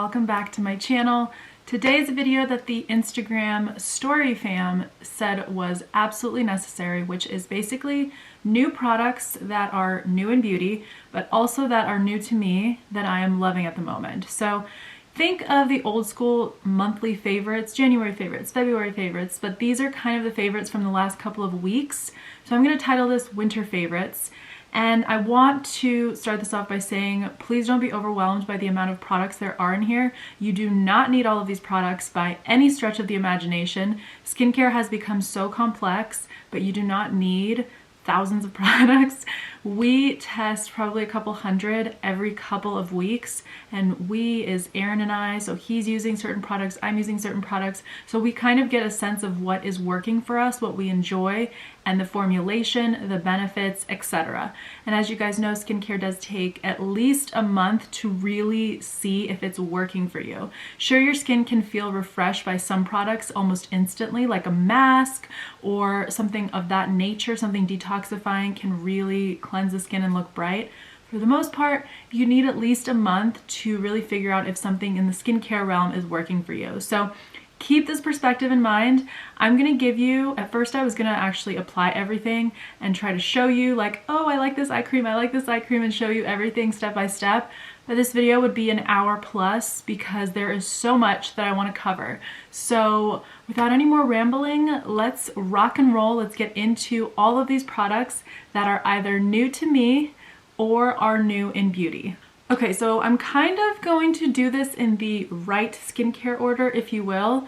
welcome back to my channel. Today is a video that the Instagram story fam said was absolutely necessary, which is basically new products that are new in beauty, but also that are new to me that I am loving at the moment. So think of the old school monthly favorites, January favorites, February favorites, but these are kind of the favorites from the last couple of weeks. So I'm going to title this Winter Favorites. And I want to start this off by saying, please don't be overwhelmed by the amount of products there are in here. You do not need all of these products by any stretch of the imagination. Skincare has become so complex, but you do not need thousands of products. We test probably a couple hundred every couple of weeks, and we is Aaron and I, so he's using certain products, I'm using certain products, so we kind of get a sense of what is working for us, what we enjoy, and the formulation, the benefits, etc. And as you guys know, skincare does take at least a month to really see if it's working for you. Sure, your skin can feel refreshed by some products almost instantly, like a mask or something of that nature, something detoxifying can really cleanse the skin and look bright. For the most part, you need at least a month to really figure out if something in the skincare realm is working for you. So keep this perspective in mind. I'm going to give you, at first I was going to actually apply everything and try to show you like, oh, I like this eye cream, I like this eye cream, and show you everything step by step. But this video would be an hour plus because there is so much that I want to cover. So without any more rambling, let's rock and roll. Let's get into all of these products that are either new to me or are new in beauty. Okay, so I'm kind of going to do this in the right skincare order, if you will.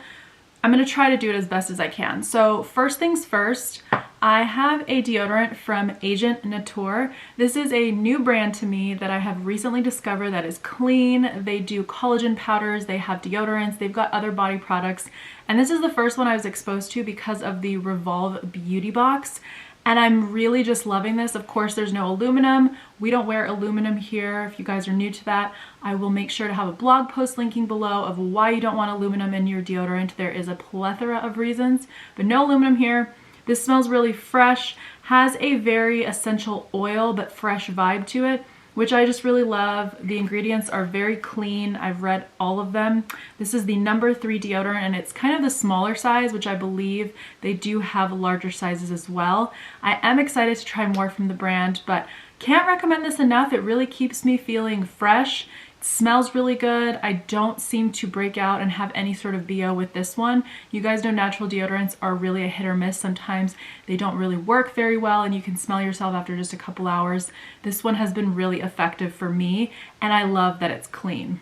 I'm going to try to do it as best as I can. So first things first, I have a deodorant from Agent Nature. This is a new brand to me that I have recently discovered that is clean. They do collagen powders, they have deodorants, they've got other body products. And this is the first one I was exposed to because of the Revolve Beauty Box. And I'm really just loving this. Of course, there's no aluminum. We don't wear aluminum here. If you guys are new to that, I will make sure to have a blog post linking below of why you don't want aluminum in your deodorant. There is a plethora of reasons, but no aluminum here. This smells really fresh, has a very essential oil but fresh vibe to it, which I just really love. The ingredients are very clean. I've read all of them. This is the number 3 deodorant, and it's kind of the smaller size, which I believe they do have larger sizes as well. I am excited to try more from the brand, but can't recommend this enough. It really keeps me feeling fresh. It smells really good. I don't seem to break out and have any sort of BO with this one. You guys know natural deodorants are really a hit or miss. Sometimes they don't really work very well and you can smell yourself after just a couple hours. This one has been really effective for me, and I love that it's clean.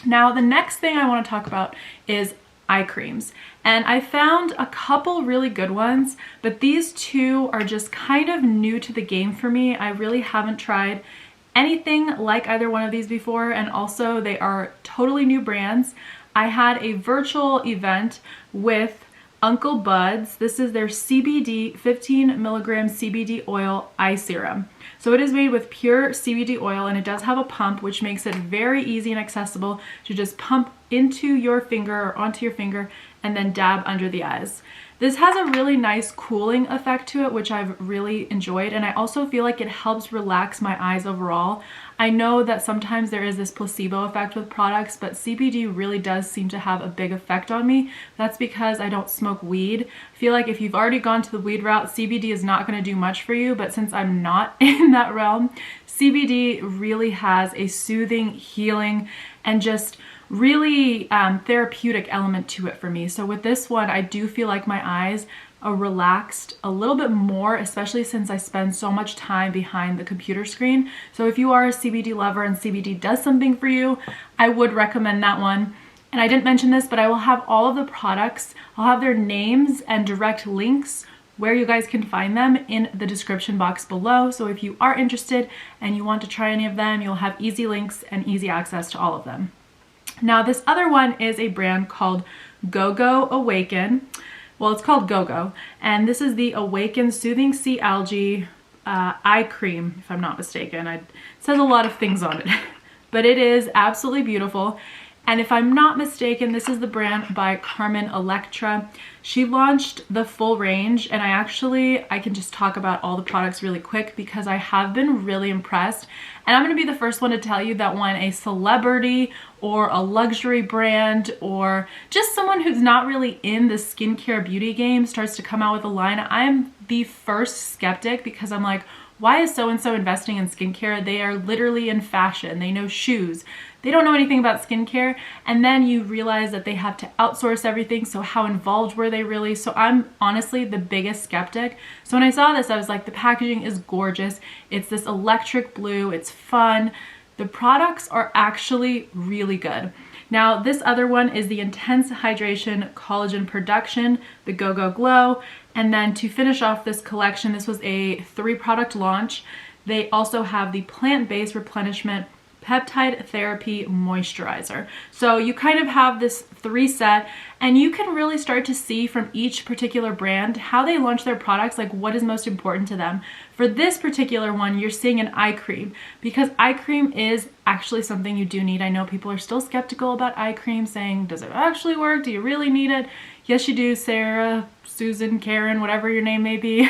Now, the next thing I want to talk about is eye creams. And I found a couple really good ones, but these two are just kind of new to the game for me. I really haven't tried anything like either one of these before, and also they are totally new brands. I had a virtual event with Uncle Bud's. This is their CBD 15 milligram CBD oil eye serum. So it is made with pure CBD oil, and it does have a pump, which makes it very easy and accessible to just pump into your finger or onto your finger and then dab under the eyes. This has a really nice cooling effect to it, which I've really enjoyed, and I also feel like it helps relax my eyes overall. I know that sometimes there is this placebo effect with products, but CBD really does seem to have a big effect on me. That's because I don't smoke weed. I feel like if you've already gone to the weed route, CBD is not going to do much for you, but since I'm not in that realm, CBD really has a soothing, healing, and just really therapeutic element to it for me. So with this one, I do feel like my eyes are relaxed a little bit more, especially since I spend so much time behind the computer screen. So if you are a CBD lover and CBD does something for you, I would recommend that one. And I didn't mention this, but I will have all of the products, I'll have their names and direct links where you guys can find them in the description box below. So if you are interested and you want to try any of them, you'll have easy links and easy access to all of them. Now, this other one is a brand called Go-Go Awaken. Well, it's called Go-Go, and this is the Awaken Soothing Sea Algae eye cream, if I'm not mistaken. It says a lot of things on it, but it is absolutely beautiful. And if I'm not mistaken, this is the brand by Carmen Electra. She launched the full range, and I can just talk about all the products really quick because I have been really impressed. And I'm gonna be the first one to tell you that when a celebrity or a luxury brand or just someone who's not really in the skincare beauty game starts to come out with a line, I'm the first skeptic, because I'm like, why is so-and-so investing in skincare? They are literally in fashion. They know shoes. They don't know anything about skincare. And then you realize that they have to outsource everything. So how involved were they really? So I'm honestly the biggest skeptic. So when I saw this, I was like, the packaging is gorgeous. It's this electric blue. It's fun. The products are actually really good. Now, this other one is the Intense Hydration Collagen Production, the Go Go Glow. And then to finish off this collection, this was a 3-product launch. They also have the Plant-Based Replenishment Peptide Therapy Moisturizer. So you kind of have this 3 set, and you can really start to see from each particular brand how they launch their products, like what is most important to them. For this particular one, you're seeing an eye cream, because eye cream is actually something you do need. I know people are still skeptical about eye cream, saying, does it actually work? Do you really need it? Yes, you do, Sarah, Susan, Karen, whatever your name may be.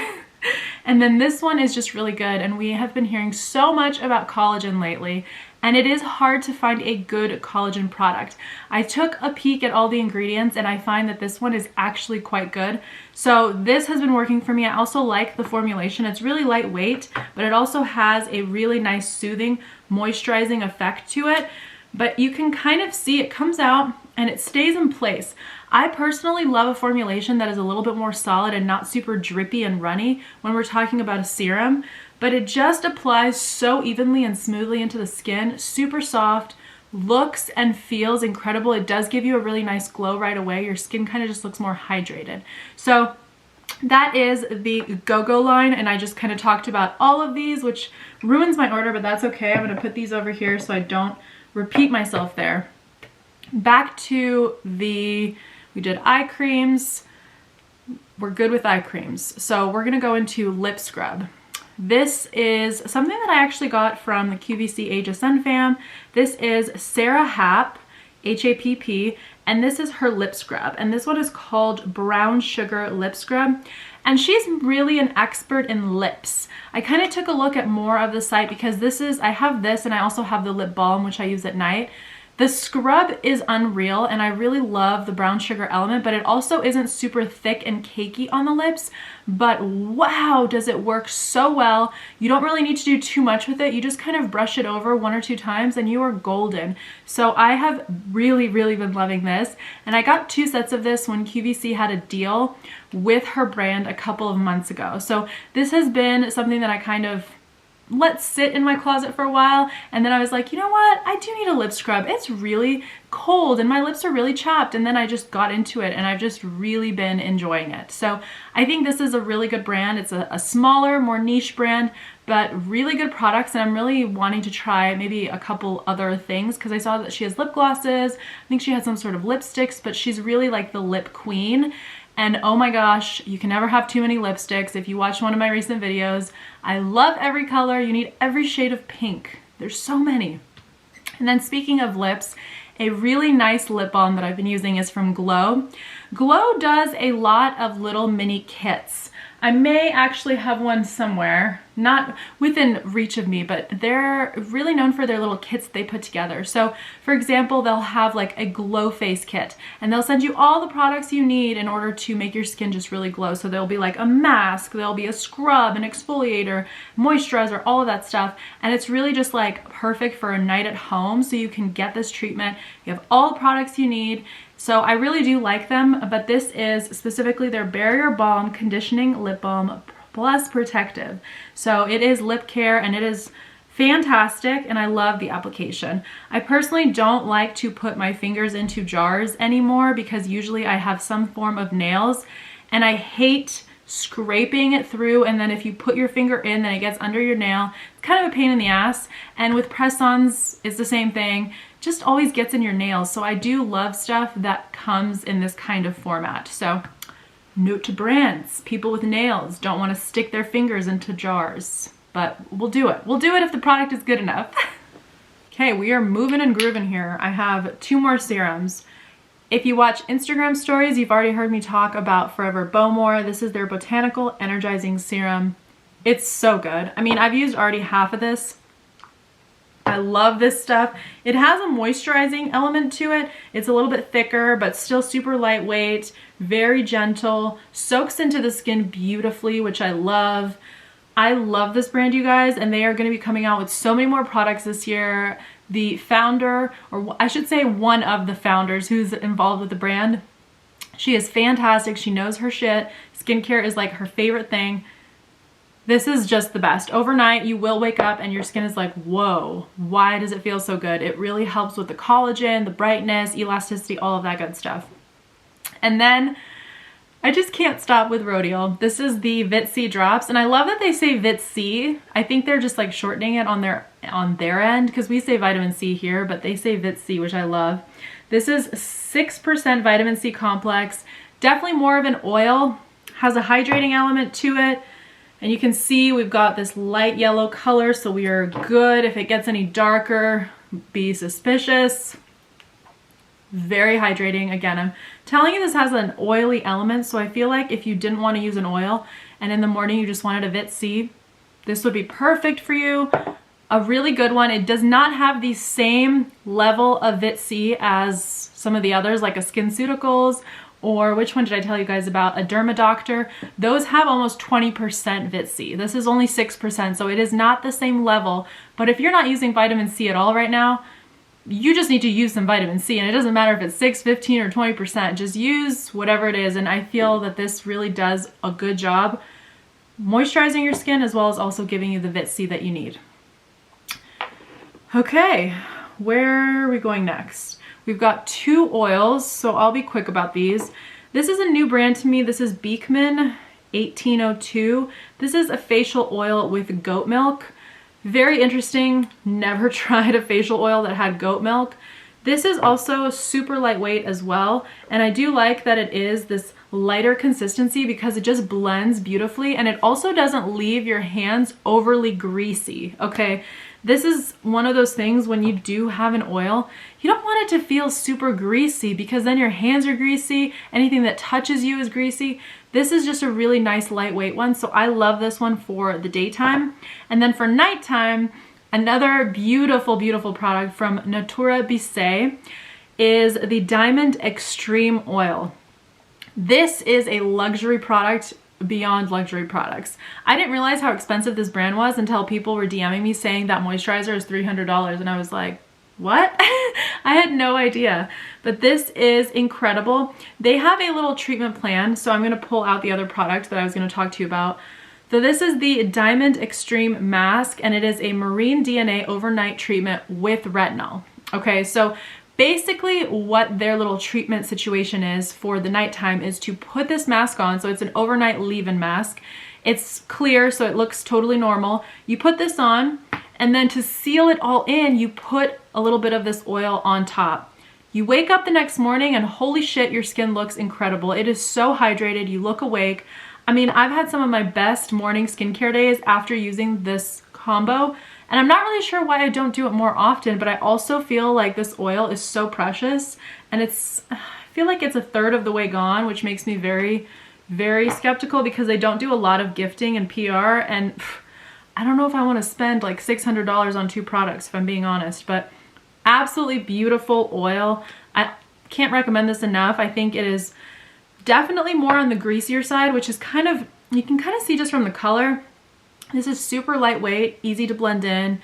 And then this one is just really good, and we have been hearing so much about collagen lately, and it is hard to find a good collagen product. I took a peek at all the ingredients, and I find that this one is actually quite good. So this has been working for me. I also like the formulation. It's really lightweight, but it also has a really nice soothing, moisturizing effect to it. But you can kind of see it comes out and it stays in place. I personally love a formulation that is a little bit more solid and not super drippy and runny when we're talking about a serum, but it just applies so evenly and smoothly into the skin, super soft, looks and feels incredible. It does give you a really nice glow right away. Your skin kind of just looks more hydrated. So that is the Go-Go line, and I just kind of talked about all of these, which ruins my order, but that's okay. I'm going to put these over here so I don't repeat myself there. Back to we did eye creams. We're good with eye creams. So we're gonna go into lip scrub. This is something that I actually got from the QVC HSN fam. This is Sarah Happ, H-A-P-P, and this is her lip scrub. And this one is called Brown Sugar Lip Scrub. And she's really an expert in lips. I kind of took a look at more of the site because I have this and I also have the lip balm, which I use at night. The scrub is unreal, and I really love the brown sugar element, but it also isn't super thick and cakey on the lips, but wow, does it work so well. You don't really need to do too much with it. You just kind of brush it over 1 or 2 times and you are golden. So I have really, really been loving this, and I got 2 sets of this when QVC had a deal with her brand a couple of months ago. So this has been something that I kind of let sit in my closet for a while, and then I was like, you know what, I do need a lip scrub. It's really cold and my lips are really chapped, and then I just got into it and I've just really been enjoying it. So I think this is a really good brand. It's a smaller, more niche brand, but really good products, and I'm really wanting to try maybe a couple other things because I saw that she has lip glosses. I think she has some sort of lipsticks, but she's really like the lip queen. And oh my gosh, you can never have too many lipsticks. If you watch one of my recent videos, I love every color. You need every shade of pink. There's so many. And then speaking of lips, a really nice lip balm that I've been using is from Glow. Glow does a lot of little mini kits. I may actually have one somewhere, not within reach of me, but they're really known for their little kits they put together. So for example, they'll have like a glow face kit, and they'll send you all the products you need in order to make your skin just really glow. So there'll be like a mask, there'll be a scrub, an exfoliator, moisturizer, all of that stuff. And it's really just like perfect for a night at home. So you can get this treatment. You have all the products you need. So I really do like them, but this is specifically their Barrier Balm Conditioning Lip Balm Plus Protective. So it is lip care and it is fantastic, and I love the application. I personally don't like to put my fingers into jars anymore because usually I have some form of nails, and I hate scraping it through, and then if you put your finger in, then it gets under your nail. It's kind of a pain in the ass. And with press-ons, it's the same thing. Just always gets in your nails. So I do love stuff that comes in this kind of format. So note to brands, people with nails don't want to stick their fingers into jars, but we'll do it. We'll do it if the product is good enough. Okay, we are moving and grooving here. I have 2 more serums. If you watch Instagram stories, you've already heard me talk about Forever Beaumore. This is their Botanical Energizing Serum. It's so good. I mean, I've used already half of this, I love this stuff. It has a moisturizing element to it. It's a little bit thicker, but still super lightweight, very gentle, soaks into the skin beautifully, which I love. I love this brand, you guys, and they are going to be coming out with so many more products this year. The founder, or I should say one of the founders who's involved with the brand, she is fantastic. She knows her shit. Skincare is like her favorite thing. This is just the best. Overnight, you will wake up and your skin is like, whoa, why does it feel so good? It really helps with the collagen, the brightness, elasticity, all of that good stuff. And then I just can't stop with rhodial. This is the Vitsee Drops, and I love that they say Vitsee. I think they're just like shortening it on their end, because we say vitamin C here, but they say Vitsee, which I love. This is 6% vitamin C complex, definitely more of an oil, has a hydrating element to it. And you can see we've got this light yellow color, so we are good. If it gets any darker, be suspicious. Very hydrating. Again, I'm telling you this has an oily element, so I feel like if you didn't want to use an oil and in the morning you just wanted a Vitsee, this would be perfect for you. A really good one. It does not have the same level of Vitsee as some of the others, like a SkinCeuticals, or which one did I tell you guys about? A Derma Doctor. Those have almost 20% Vitsee. This is only 6%, so it is not the same level. But if you're not using vitamin C at all right now, you just need to use some vitamin C, and it doesn't matter if it's 6, 15, or 20%. Just use whatever it is, and I feel that this really does a good job moisturizing your skin as well as also giving you the Vitsee that you need. Okay, where are we going next? We've got 2 oils, so I'll be quick about these. This is a new brand to me. This is Beekman 1802. This is a facial oil with goat milk. Very interesting. Never tried a facial oil that had goat milk. This is also super lightweight as well, and I do like that it is this lighter consistency because it just blends beautifully, and it also doesn't leave your hands overly greasy, okay? This is one of those things when you do have an oil, you don't want it to feel super greasy because then your hands are greasy, anything that touches you is greasy. This is just a really nice lightweight one, so I love this one for the daytime. And then for nighttime, another beautiful, beautiful product from Natura Vitsee is the Diamond Extreme Oil. This is a luxury product beyond luxury products. I didn't realize how expensive this brand was until people were DMing me saying that moisturizer is $300, and I was like, what? I had no idea. But this is incredible. They have a little treatment plan, so I'm going to pull out the other product that I was going to talk to you about. So this is the Diamond Extreme Mask, and it is a marine DNA overnight treatment with retinol. Okay, so basically what their little treatment situation is for the nighttime is to put this mask on. So it's an overnight leave-in mask. It's clear, so it looks totally normal. You put this on, and then to seal it all in, you put a little bit of this oil on top. You wake up the next morning and holy shit, your skin looks incredible. It is so hydrated, you look awake. I mean, I've had some of my best morning skincare days after using this combo, and I'm not really sure why I don't do it more often, but I also feel like this oil is so precious, and I feel like it's a third of the way gone, which makes me very, very skeptical because they don't do a lot of gifting and PR, and I don't know if I want to spend like $600 on 2 products, if I'm being honest, but absolutely beautiful oil. I can't recommend this enough. I think it is definitely more on the greasier side, which is kind of, you can kind of see just from the color. This is super lightweight, easy to blend in.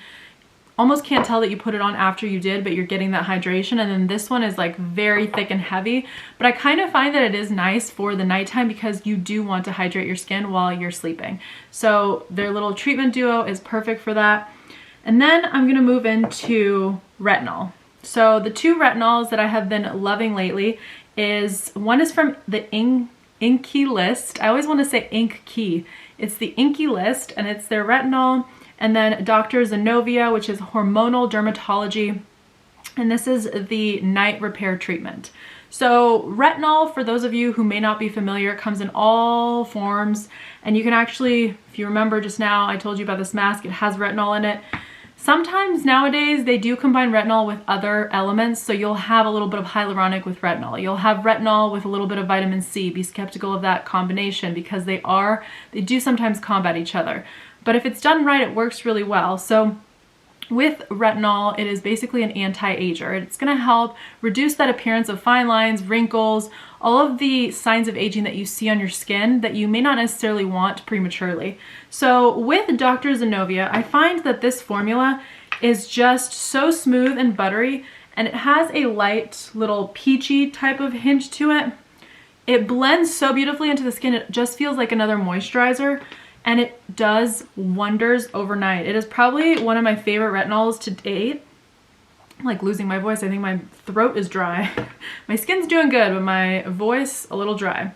Almost can't tell that you put it on after you did, but you're getting that hydration. And then this one is like very thick and heavy, but I kind of find that it is nice for the nighttime because you do want to hydrate your skin while you're sleeping. So their little treatment duo is perfect for that. And then I'm gonna move into retinol. So the 2 retinols that I have been loving lately is, one is from the Inky List. I always want to say Inky. It's the Inky List, and it's their retinol. And then Dr. Zenovia, which is hormonal dermatology. And this is the night repair treatment. So retinol, for those of you who may not be familiar, comes in all forms. And you can actually, if you remember just now, I told you about this mask, it has retinol in it. Sometimes nowadays they do combine retinol with other elements, so you'll have a little bit of hyaluronic with retinol. You'll have retinol with a little bit of vitamin C. Be skeptical of that combination because they do sometimes combat each other. But if it's done right, it works really well. So With retinol, it is basically an anti-ager. It's gonna help reduce that appearance of fine lines, wrinkles, all of the signs of aging that you see on your skin that you may not necessarily want prematurely. So with Dr. Zenovia, I find that this formula is just so smooth and buttery, and it has a light little peachy type of hint to it. It blends so beautifully into the skin, it just feels like another moisturizer. And it does wonders overnight. It is probably one of my favorite retinols to date. I'm like losing my voice. I think my throat is dry. My skin's doing good, but my voice a little dry.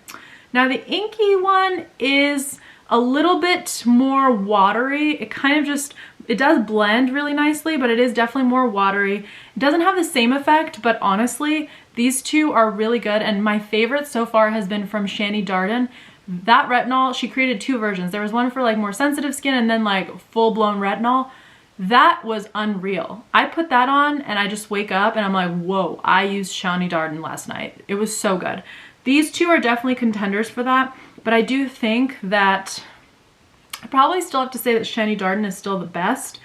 Now the Inky one is a little bit more watery. It kind of just, it does blend really nicely, but it is definitely more watery. It doesn't have the same effect, but honestly, these two are really good. And my favorite so far has been from Shani Darden. That retinol, she created two versions. There was one for like more sensitive skin and then like full-blown retinol. That was unreal. I put that on and I just wake up and I'm like, whoa, I used Shani Darden last night. It was so good. These two are definitely contenders for that, but I do think that I probably still have to say that Shani Darden is still the best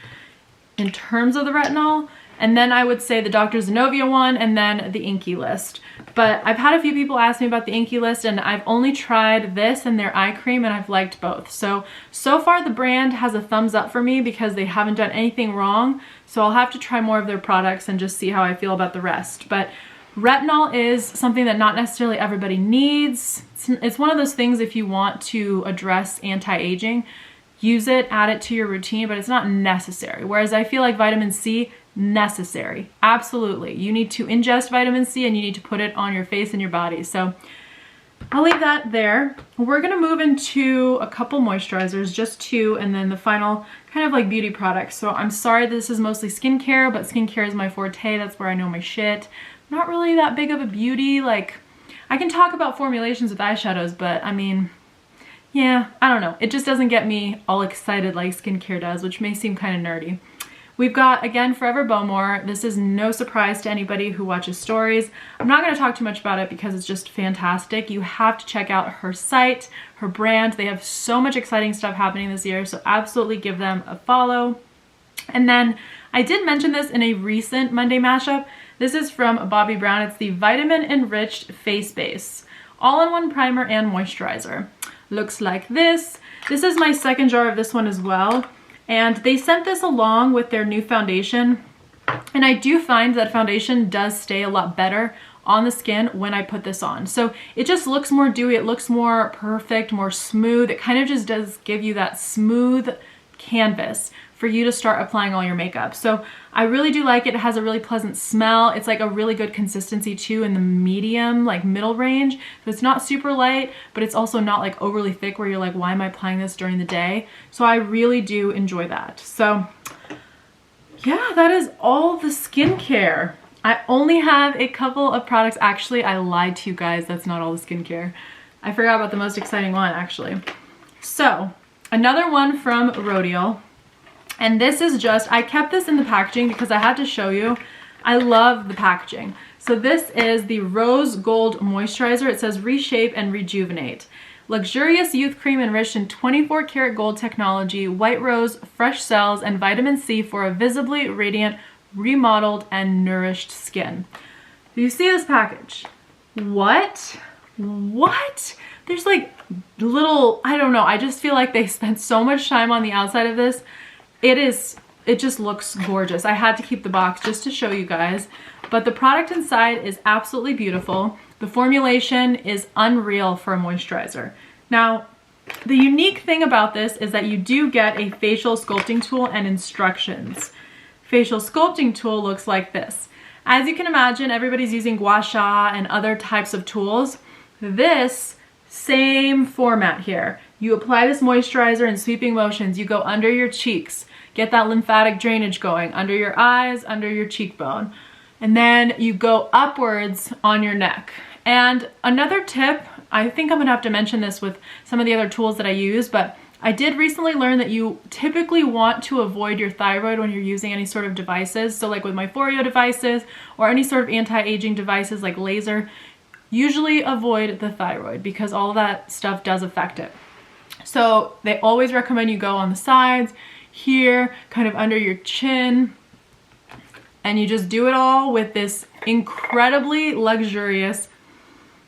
in terms of the retinol. And then I would say the Dr. Zenovia one and then the Inky List. But I've had a few people ask me about the Inky List, and I've only tried this and their eye cream, and I've liked both. So far the brand has a thumbs up for me because they haven't done anything wrong. So I'll have to try more of their products and just see how I feel about the rest. But retinol is something that not necessarily everybody needs. It's one of those things, if you want to address anti-aging, use it, add it to your routine, but it's not necessary. Whereas I feel like vitamin C, necessary. Absolutely. You need to ingest vitamin C and you need to put it on your face and your body. So I'll leave that there. We're going to move into a couple moisturizers, just two, and then the final kind of like beauty products. So I'm sorry this is mostly skincare, but skincare is my forte. That's where I know my shit. I'm not really that big of a beauty. Like, I can talk about formulations with eyeshadows, but I mean, yeah, I don't know. It just doesn't get me all excited like skincare does, which may seem kind of nerdy. We've got, again, Forever Beaumore. This is no surprise to anybody who watches stories. I'm not going to talk too much about it because it's just fantastic. You have to check out her site, her brand. They have so much exciting stuff happening this year, so absolutely give them a follow. And then I did mention this in a recent Monday mashup. This is from Bobbi Brown. It's the Vitamin Enriched Face Base. All-in-one primer and moisturizer. Looks like this. This is my second jar of this one as well. And they sent this along with their new foundation. And I do find that foundation does stay a lot better on the skin when I put this on. So it just looks more dewy, it looks more perfect, more smooth. It kind of just does give you that smooth canvas for you to start applying all your makeup. So I really do like it. It has a really pleasant smell. It's like a really good consistency too in the medium, like middle range. So it's not super light, but it's also not like overly thick where you're like, why am I applying this during the day? So I really do enjoy that. So yeah, that is all the skincare. I only have a couple of products. Actually, I lied to you guys. That's not all the skincare. I forgot about the most exciting one actually. So another one from Rodial. And this is just, I kept this in the packaging because I had to show you. I love the packaging. So this is the Rose Gold Moisturizer. It says reshape and rejuvenate. Luxurious youth cream enriched in 24 karat gold technology, white rose, fresh cells, and vitamin C for a visibly radiant, remodeled, and nourished skin. Do you see this package? What? What? There's like little, I don't know. I just feel like they spent so much time on the outside of this. It just looks gorgeous. I had to keep the box just to show you guys, but the product inside is absolutely beautiful. The formulation is unreal for a moisturizer. Now, the unique thing about this is that you do get a facial sculpting tool and instructions. Facial sculpting tool looks like this. As you can imagine, everybody's using gua sha and other types of tools. This same format here. You apply this moisturizer in sweeping motions. You go under your cheeks, get that lymphatic drainage going, under your eyes, under your cheekbone. And then you go upwards on your neck. And another tip, I think I'm gonna have to mention this with some of the other tools that I use, but I did recently learn that you typically want to avoid your thyroid when you're using any sort of devices. So like with my Foreo devices or any sort of anti-aging devices like laser, usually avoid the thyroid because all that stuff does affect it. So they always recommend you go on the sides, here, kind of under your chin. And you just do it all with this incredibly luxurious,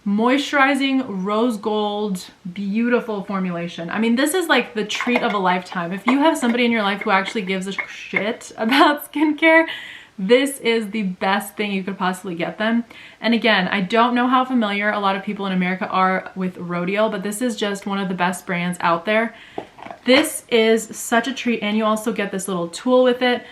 moisturizing rose gold, beautiful formulation. I mean, this is like the treat of a lifetime. If you have somebody in your life who actually gives a shit about skincare, this is the best thing you could possibly get them. And again, I don't know how familiar a lot of people in America are with Rodial, but this is just one of the best brands out there. This is such a treat, and you also get this little tool with it.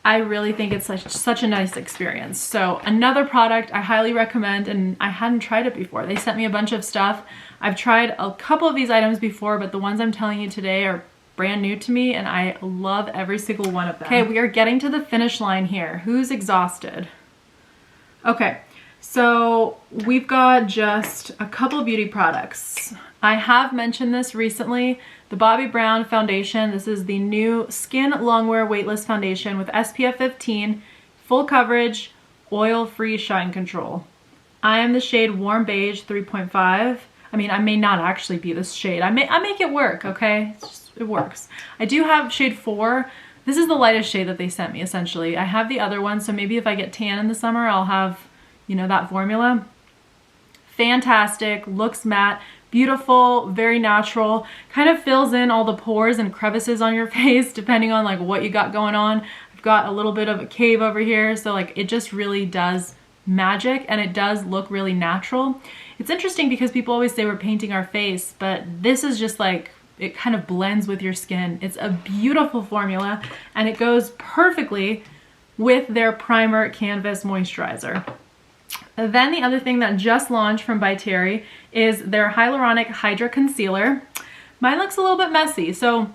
I really think it's such a nice experience. So another product I highly recommend, and I hadn't tried it before. They sent me a bunch of stuff. I've tried a couple of these items before, but the ones I'm telling you today are brand new to me, and I love every single one of them. Okay, we are getting to the finish line here. Who's exhausted? Okay, so we've got just a couple of beauty products. I have mentioned this recently, the Bobbi Brown foundation. This is the new Skin Longwear Weightless Foundation with SPF 15, full coverage, oil-free shine control. I am the shade Warm Beige 3.5. I mean, I may not actually be this shade. I make it work, okay? It works. I do have shade 4. This is the lightest shade that they sent me, essentially. I have the other one, so maybe if I get tan in the summer, I'll have, you know, that formula. Fantastic, looks matte, beautiful, very natural, kind of fills in all the pores and crevices on your face depending on like what you got going on. I've got a little bit of a cave over here, so like it just really does magic, and it does look really natural. It's interesting because people always say we're painting our face, but this is just like, it kind of blends with your skin. It's a beautiful formula, and it goes perfectly with their primer canvas moisturizer. Then the other thing that just launched from By Terry is their Hyaluronic Hydra Concealer. Mine looks a little bit messy, so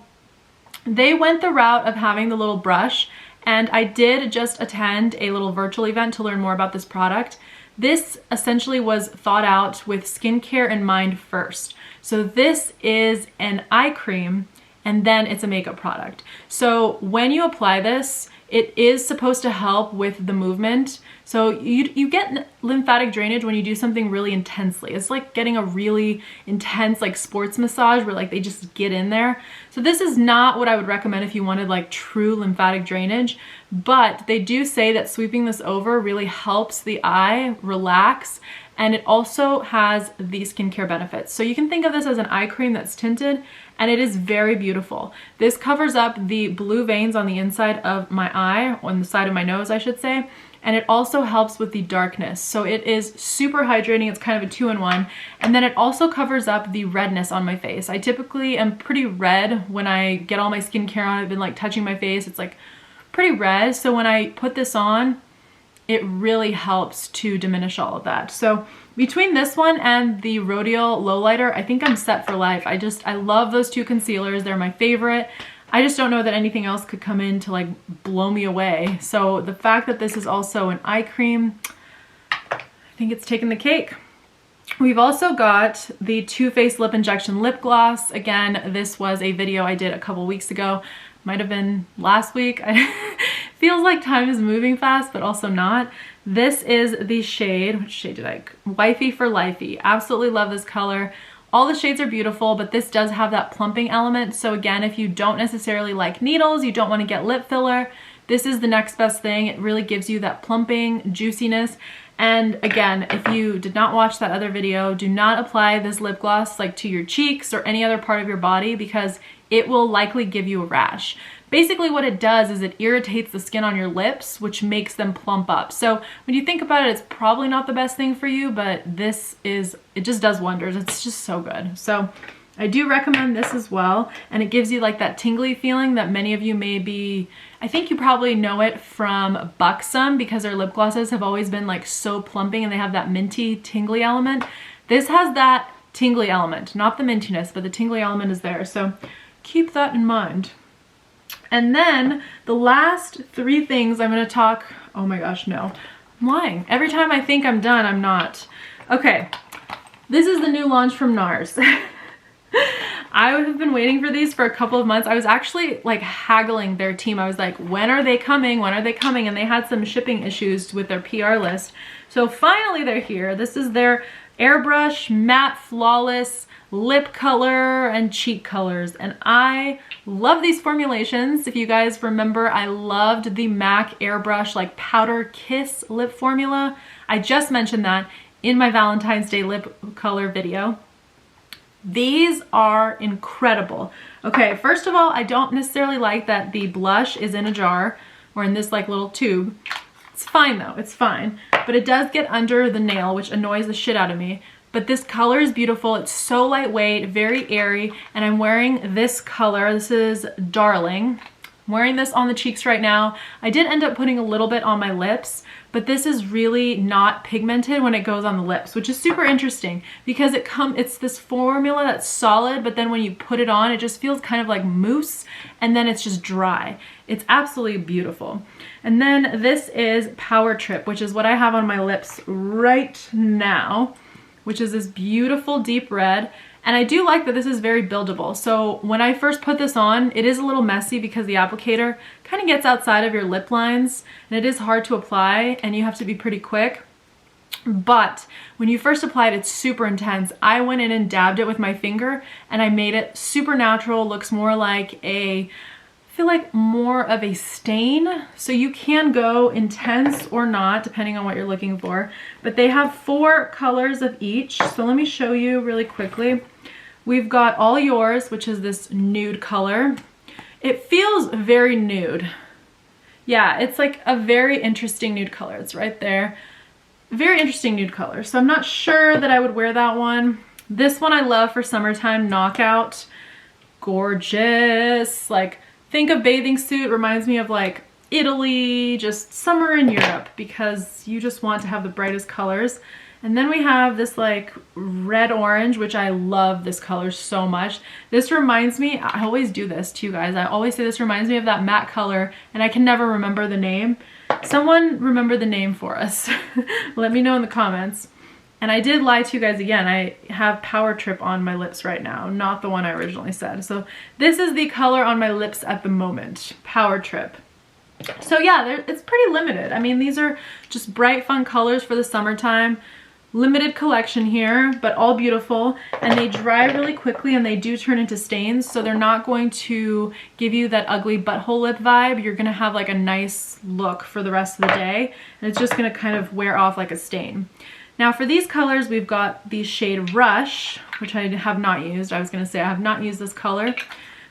they went the route of having the little brush, and I did just attend a little virtual event to learn more about this product. This essentially was thought out with skincare in mind first. So this is an eye cream, and then it's a makeup product. So when you apply this, it is supposed to help with the movement. So you get lymphatic drainage when you do something really intensely. It's like getting a really intense like sports massage where like they just get in there. So this is not what I would recommend if you wanted like true lymphatic drainage, but they do say that sweeping this over really helps the eye relax, and it also has the skincare benefits. So you can think of this as an eye cream that's tinted, and it is very beautiful. This covers up the blue veins on the inside of my eye, on the side of my nose, I should say, and it also helps with the darkness. So it is super hydrating. It's kind of a 2-in-1, and then it also covers up the redness on my face. I typically am pretty red when I get all my skincare on. I've been like touching my face. It's like pretty red. So when I put this on, it really helps to diminish all of that. So between this one and the Rodial Lowlighter, I think I'm set for life. I love those two concealers. They're my favorite. I just don't know that anything else could come in to like blow me away. So the fact that this is also an eye cream, I think it's taken the cake. We've also got the Too Faced Lip Injection Lip Gloss. Again, this was a video I did a couple weeks ago. Might have been last week. Feels like time is moving fast, but also not. This is the shade, which shade did I? Wifey for Lifey. Absolutely love this color. All the shades are beautiful, but this does have that plumping element. So again, if you don't necessarily like needles, you don't want to get lip filler, this is the next best thing. It really gives you that plumping juiciness. And again, if you did not watch that other video, do not apply this lip gloss like to your cheeks or any other part of your body, because it will likely give you a rash. Basically what it does is it irritates the skin on your lips, which makes them plump up. So when you think about it, it's probably not the best thing for you, but it just does wonders. It's just so good. So I do recommend this as well. And it gives you like that tingly feeling that many of you may be, I think you probably know it from Buxom, because their lip glosses have always been like so plumping and they have that minty tingly element. This has that tingly element, not the mintiness, but the tingly element is there. So keep that in mind. And then the last 3 things I'm going to talk, oh my gosh, no, I'm lying. Every time I think I'm done, I'm not. Okay, this is the new launch from NARS. I have been waiting for these for a couple of months. I was actually like haggling their team. I was like, when are they coming? When are they coming? And they had some shipping issues with their PR list. So finally they're here. This is their Airbrush Matte Flawless lip color and cheek colors. And I love these formulations. If you guys remember, I loved the MAC Airbrush like Powder Kiss lip formula. I just mentioned that in my Valentine's Day lip color video. These are incredible. Okay, first of all, I don't necessarily like that the blush is in a jar or in this like little tube. It's fine though, it's fine. But it does get under the nail, which annoys the shit out of me. But this color is beautiful. It's so lightweight, very airy, and I'm wearing this color. This is Darling. I'm wearing this on the cheeks right now. I did end up putting a little bit on my lips, but this is really not pigmented when it goes on the lips, which is super interesting because it's this formula that's solid, but then when you put it on, it just feels kind of like mousse, and then it's just dry. It's absolutely beautiful. And then this is Power Trip, which is what I have on my lips right now, which is this beautiful deep red. And I do like that this is very buildable. So when I first put this on, it is a little messy because the applicator kind of gets outside of your lip lines and it is hard to apply and you have to be pretty quick. But when you first apply it, it's super intense. I went in and dabbed it with my finger and I made it super natural. Looks more like I feel like more of a stain. So you can go intense or not, depending on what you're looking for. But they have 4 colors of each. So let me show you really quickly. We've got All Yours, which is this nude color. It feels very nude. Yeah, it's like a very interesting nude color. It's right there. Very interesting nude color. So I'm not sure that I would wear that one. This one I love for summertime, Knockout. Gorgeous. Like, think of bathing suit, reminds me of like Italy, just summer in Europe, because you just want to have the brightest colors. And then we have this like red orange, which I love this color so much. This reminds me, I always do this to you guys, I always say this reminds me of that matte color and I can never remember the name. Someone remember the name for us. Let me know in the comments. And I did lie to you guys again. I have Power Trip on my lips right now, not the one I originally said. So this is the color on my lips at the moment, Power Trip. So yeah, it's pretty limited. I mean, these are just bright, fun colors for the summertime. Limited collection here, but all beautiful. And they dry really quickly and they do turn into stains. So they're not going to give you that ugly butthole lip vibe. You're gonna have like a nice look for the rest of the day. And it's just gonna kind of wear off like a stain. Now for these colors, we've got the shade Rush, which I have not used. I was gonna say I have not used this color.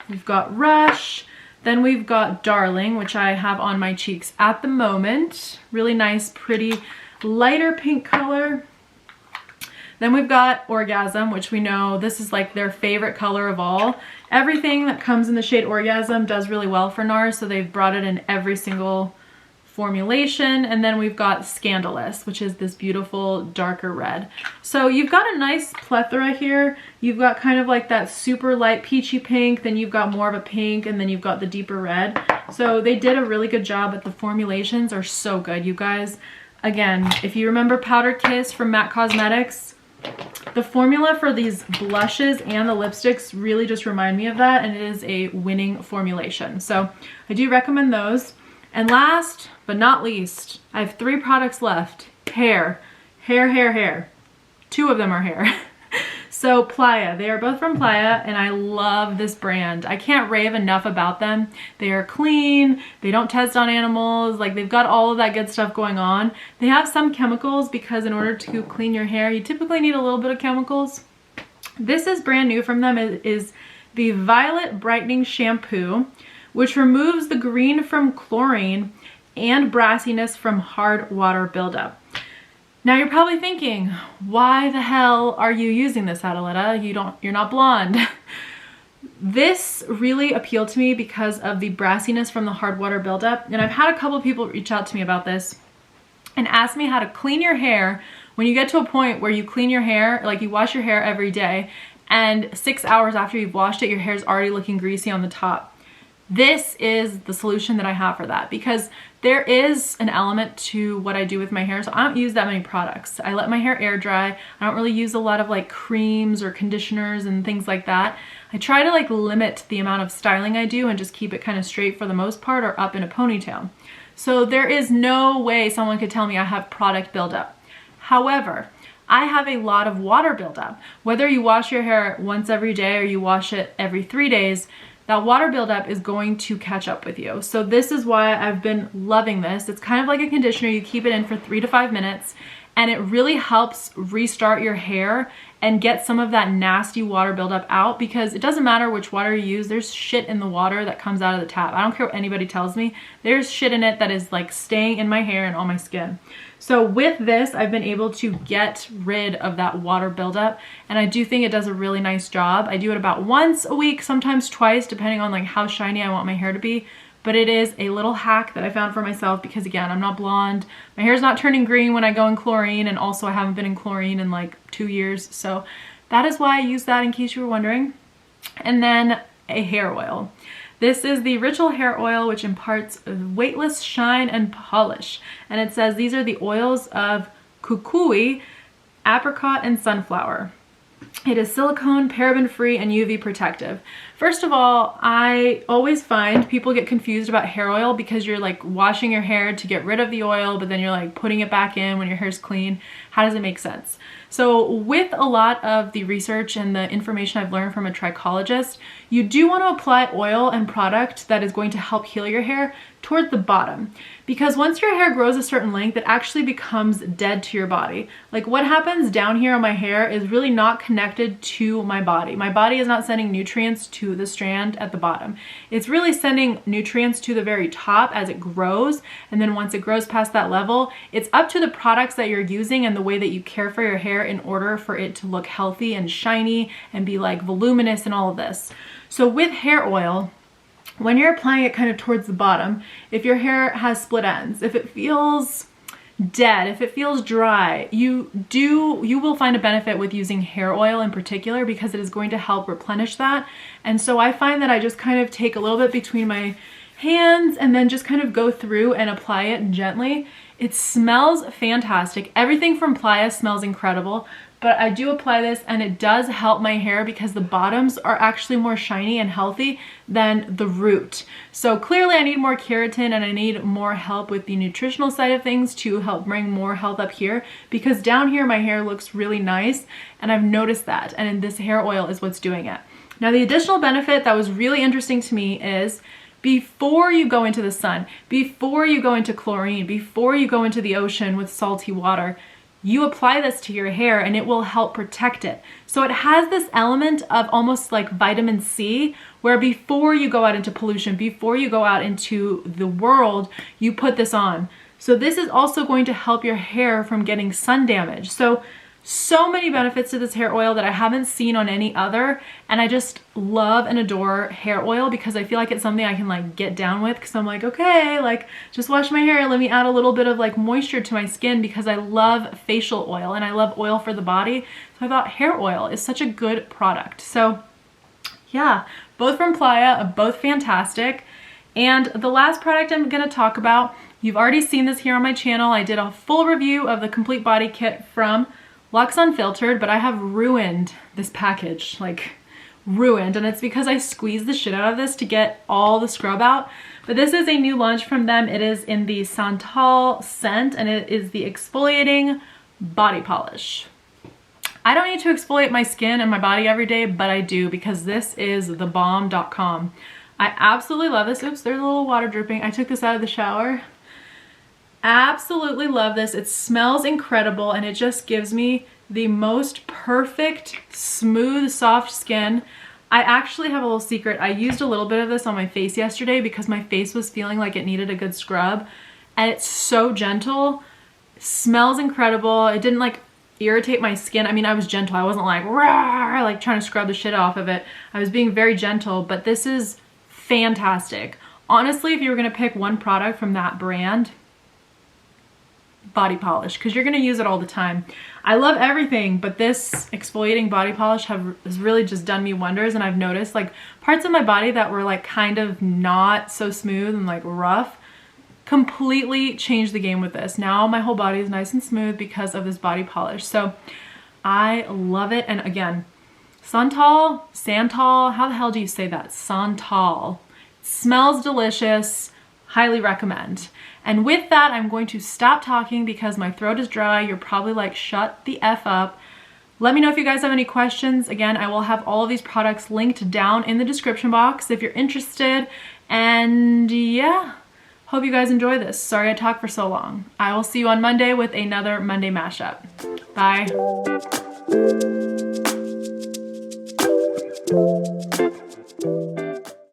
We've got Rush. Then we've got Darling, which I have on my cheeks at the moment. Really nice, pretty, lighter pink color. Then we've got Orgasm, which we know this is like their favorite color of all. Everything that comes in the shade Orgasm does really well for NARS, so they've brought it in every single formulation. And then we've got Scandalous, which is this beautiful darker red. So you've got a nice plethora here. You've got kind of like that super light peachy pink, then you've got more of a pink, and then you've got the deeper red. So they did a really good job, but the formulations are so good, you guys. Again, if you remember Powder Kiss from MAC Cosmetics, the formula for these blushes and the lipsticks really just remind me of that, and it is a winning formulation. So I do recommend those. And last but not least, I have 3 products left. Hair. 2 of them are hair. So Playa, they are both from Playa, and I love this brand. I can't rave enough about them. They are clean, they don't test on animals, like they've got all of that good stuff going on. They have some chemicals because in order to clean your hair, you typically need a little bit of chemicals. This is brand new from them. It is the Violet Brightening Shampoo, which removes the green from chlorine and brassiness from hard water buildup. Now you're probably thinking, why the hell are you using this, Adeletta? You're not blonde. This really appealed to me because of the brassiness from the hard water buildup. And I've had a couple people reach out to me about this and ask me how to clean your hair when you get to a point where you clean your hair, like you wash your hair every day, and 6 hours after you've washed it, your hair's already looking greasy on the top. This is the solution that I have for that, because there is an element to what I do with my hair. So I don't use that many products. I let my hair air dry. I don't really use a lot of like creams or conditioners and things like that. I try to like limit the amount of styling I do and just keep it kind of straight for the most part, or up in a ponytail. So there is no way someone could tell me I have product buildup. However, I have a lot of water buildup. Whether you wash your hair once every day or you wash it every 3 days, that water buildup is going to catch up with you. So this is why I've been loving this. It's kind of like a conditioner. You keep it in for 3 to 5 minutes, and it really helps restart your hair and get some of that nasty water buildup out, because it doesn't matter which water you use, there's shit in the water that comes out of the tap. I don't care what anybody tells me, there's shit in it that is like staying in my hair and on my skin. So with this, I've been able to get rid of that water buildup, and I do think it does a really nice job. I do it about once a week, sometimes twice, depending on like how shiny I want my hair to be. But it is a little hack that I found for myself because, again, I'm not blonde. My hair's not turning green when I go in chlorine, and also I haven't been in chlorine in like 2 years. So that is why I use that, in case you were wondering. And then a hair oil. This is the Ritual Hair Oil, which imparts weightless shine and polish. And it says these are the oils of kukui, apricot, and sunflower. It is silicone, paraben-free, and UV protective. First of all, I always find people get confused about hair oil because you're like washing your hair to get rid of the oil, but then you're like putting it back in when your hair's clean. How does it make sense? So with a lot of the research and the information I've learned from a trichologist, you do want to apply oil and product that is going to help heal your hair towards the bottom. Because once your hair grows a certain length, it actually becomes dead to your body. Like what happens down here on my hair is really not connected to my body. My body is not sending nutrients to the strand at the bottom. It's really sending nutrients to the very top as it grows. And then once it grows past that level, it's up to the products that you're using and the way that you care for your hair in order for it to look healthy and shiny and be like voluminous and all of this. So with hair oil, when you're applying it kind of towards the bottom, if your hair has split ends, if it feels dead, if it feels dry, you will find a benefit with using hair oil in particular, because it is going to help replenish that. And so I find that I just kind of take a little bit between my hands and then just kind of go through and apply it gently. It smells fantastic. Everything from Playa smells incredible. But I do apply this and it does help my hair because the bottoms are actually more shiny and healthy than the root. So clearly I need more keratin and I need more help with the nutritional side of things to help bring more health up here, because down here my hair looks really nice and I've noticed that, and this hair oil is what's doing it. Now the additional benefit that was really interesting to me is before you go into the sun, before you go into chlorine, before you go into the ocean with salty water, you apply this to your hair and it will help protect it. So it has this element of almost like vitamin C, where before you go out into pollution, before you go out into the world, you put this on. So this is also going to help your hair from getting sun damage. So many benefits to this hair oil that I haven't seen on any other, and I just love and adore hair oil because I feel like it's something I can like get down with, because I'm like, okay, like just wash my hair, let me add a little bit of like moisture to my skin, because I love facial oil and I love oil for the body. So I thought hair oil is such a good product. So yeah, both from Playa, both fantastic. And the last product I'm gonna talk about, you've already seen this here on my channel. I did a full review of the complete body kit from Luxe Unfiltered, but I have ruined this package, like ruined, and it's because I squeezed the shit out of this to get all the scrub out. But this is a new launch from them. It is in the Santal scent, and it is the Exfoliating Body Polish. I don't need to exfoliate my skin and my body every day, but I do, because this is thebomb.com. I absolutely love this. Oops, there's a little water dripping. I took this out of the shower. Absolutely love this. It smells incredible and it just gives me the most perfect, smooth, soft skin. I actually have a little secret. I used a little bit of this on my face yesterday because my face was feeling like it needed a good scrub, and it's so gentle, smells incredible. It didn't like irritate my skin. I mean, I was gentle. I wasn't like rah, like trying to scrub the shit off of it. I was being very gentle, but this is fantastic. Honestly, if you were gonna pick one product from that brand, body polish, because you're going to use it all the time. I love everything, but this exfoliating body polish has really just done me wonders. And I've noticed like parts of my body that were like kind of not so smooth and like rough completely changed the game with this. Now my whole body is nice and smooth because of this body polish. So I love it. And again, Santal, how the hell do you say that? Santal. It smells delicious. highly recommend. And with that, I'm going to stop talking because my throat is dry. You're probably like, shut the F up. Let me know if you guys have any questions. Again, I will have all of these products linked down in the description box if you're interested. And yeah, hope you guys enjoy this. Sorry I talked for so long. I will see you on Monday with another Monday mashup. Bye.